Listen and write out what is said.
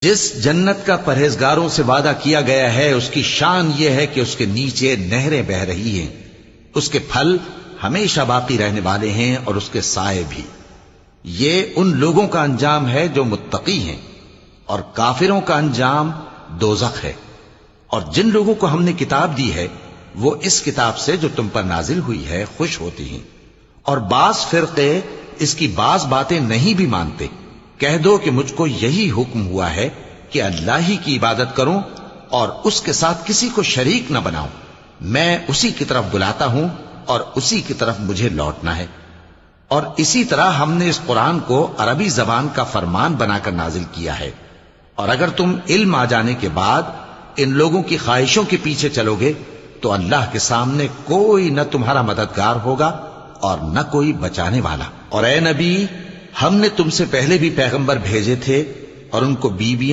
جس جنت کا پرہیزگاروں سے وعدہ کیا گیا ہے اس کی شان یہ ہے کہ اس کے نیچے نہریں بہ رہی ہیں، اس کے پھل ہمیشہ باقی رہنے والے ہیں اور اس کے سائے بھی۔ یہ ان لوگوں کا انجام ہے جو متقی ہیں، اور کافروں کا انجام دوزخ ہے۔ اور جن لوگوں کو ہم نے کتاب دی ہے وہ اس کتاب سے جو تم پر نازل ہوئی ہے خوش ہوتی ہیں، اور بعض فرقے اس کی بعض باتیں نہیں بھی مانتے۔ کہہ دو کہ مجھ کو یہی حکم ہوا ہے کہ اللہ ہی کی عبادت کروں اور اس کے ساتھ کسی کو شریک نہ بناؤں۔ میں اسی کی طرف بلاتا ہوں اور اسی کی طرف مجھے لوٹنا ہے۔ اور اسی طرح ہم نے اس قرآن کو عربی زبان کا فرمان بنا کر نازل کیا ہے، اور اگر تم علم آ جانے کے بعد ان لوگوں کی خواہشوں کے پیچھے چلو گے تو اللہ کے سامنے کوئی نہ تمہارا مددگار ہوگا اور نہ کوئی بچانے والا۔ اور اے نبی، ہم نے تم سے پہلے بھی پیغمبر بھیجے تھے اور ان کو بیویاں